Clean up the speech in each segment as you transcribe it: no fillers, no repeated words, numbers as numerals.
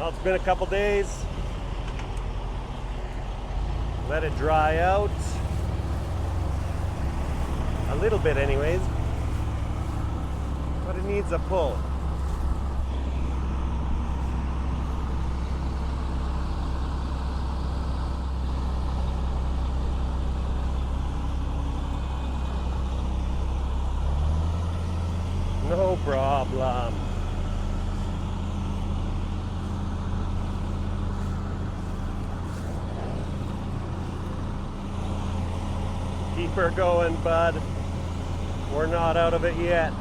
Well, it's been a couple days. Let it dry out. A little bit anyways. But it needs a pull. No problem. Keep her going, bud. We're not out of it yet.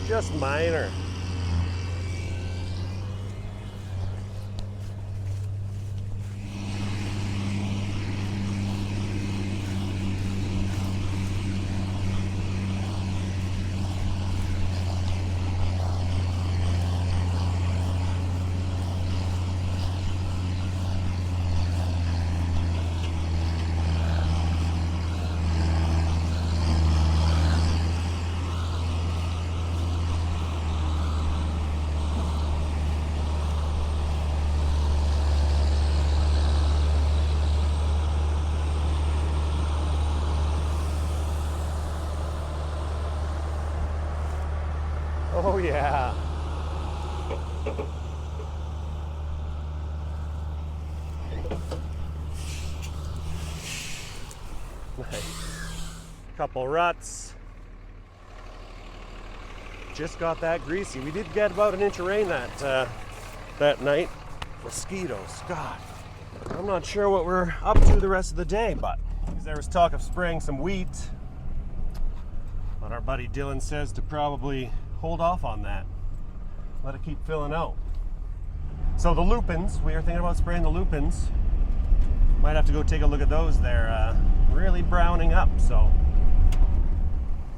Just minor. Oh yeah. Nice. Couple ruts. Just got that greasy. We did get about an inch of rain that night. Mosquitoes, God. I'm not sure what we're up to the rest of the day, but there was talk of spraying some wheat. But our buddy Dylan says to probably hold off on that. Let it keep filling out. So the lupins, we were thinking about spraying the lupins. Might have to go take a look at those. They're really browning up, so.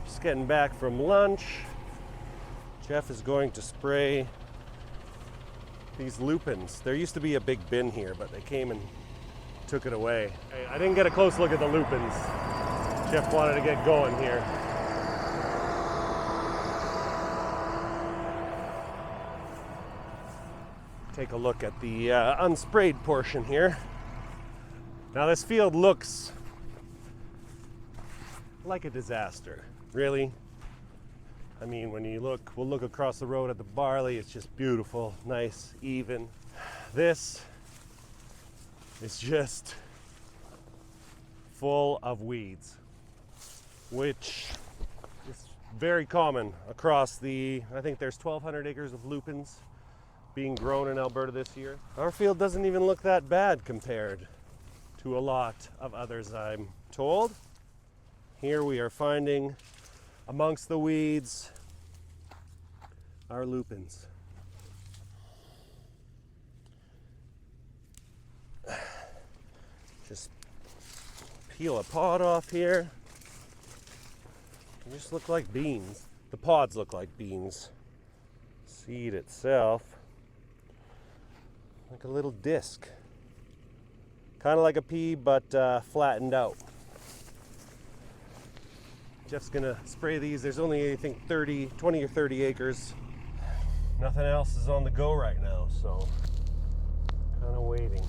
Just getting back from lunch. Jeff is going to spray these lupins. There used to be a big bin here, but they came and took it away. I didn't get a close look at the lupins. Jeff wanted to get going here. Take a look at the unsprayed portion here. Now this field looks like a disaster, really. I mean, when you look, we'll look across the road at the barley, it's just beautiful, nice, even. This is just full of weeds, which is very common across the, I think there's 1,200 acres of lupins being grown in Alberta this year. Our field doesn't even look that bad compared to a lot of others, I'm told. Here we are finding amongst the weeds our lupins. Just peel a pod off here. They just look like beans. The pods look like beans. Seed itself, like a little disc. Kind of like a pea, but flattened out. Jeff's gonna spray these. There's only, I think, 20 or 30 acres. Nothing else is on the go right now, so kind of waiting.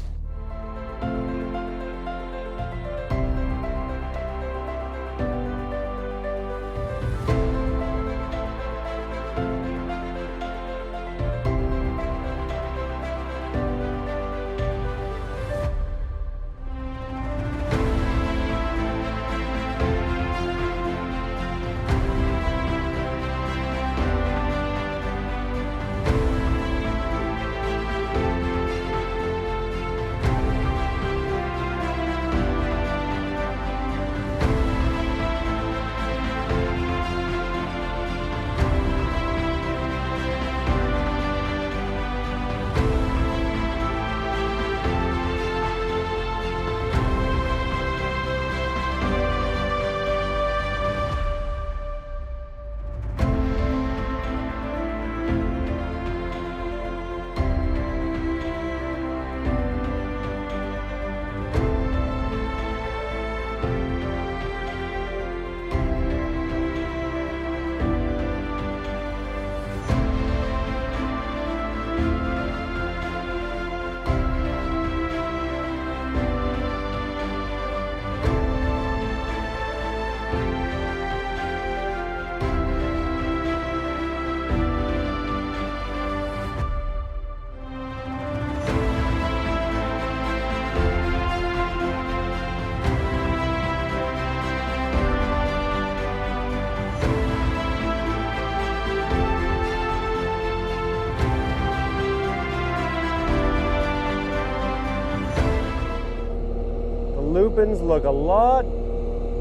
lupins look a lot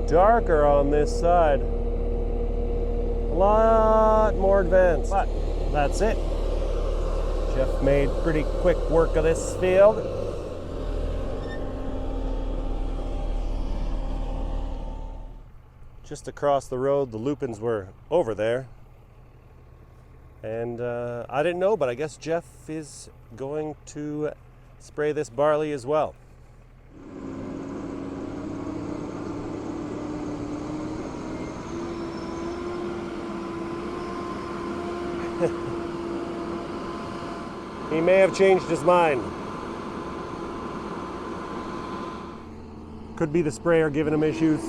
darker on this side. A lot more advanced. But that's it. Jeff made pretty quick work of this field. Just across the road, the lupins were over there. And I didn't know, but I guess Jeff is going to spray this barley as well. He may have changed his mind. Could be the sprayer giving him issues.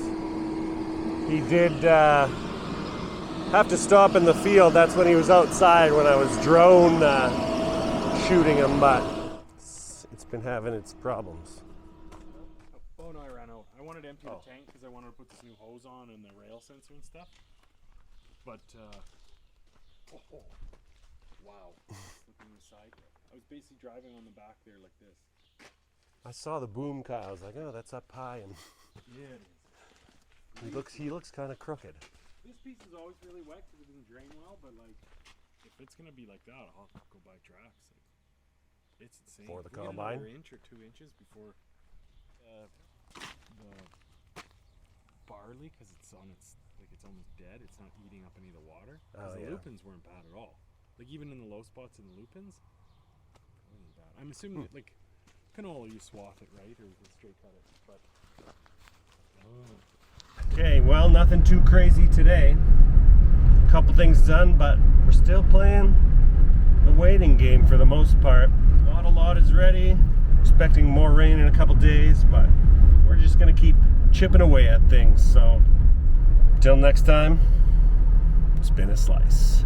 He did have to stop in the field. That's when he was outside when I was drone shooting him, but it's been having its problems. Oh no, I ran out. I wanted to empty the tank because I wanted to put this new hose on and the rail sensor and stuff. But, wow. Looking inside. I was basically driving on the back there like this. I saw the boom car. I was like, oh, that's up high, and Yeah, it is. he looks kind of crooked. This piece is always really wet because it doesn't drain well, but like, if it's gonna be like that, I'll go buy tracks. Like, it's insane. For the we combine? get another inch or 2 inches before the barley, because it's almost dead. It's not eating up any of the water. Oh, the yeah. lupins weren't bad at all. Like even in the low spots in the lupins, it wasn't bad. I'm assuming that, like canola, you swath it right or straight cut it, but. Okay, well, nothing too crazy today. A couple things done, but we're still playing the waiting game for the most part. Not a lot is ready. Expecting more rain in a couple days, but we're just gonna keep chipping away at things. So, until next time, it's been a slice.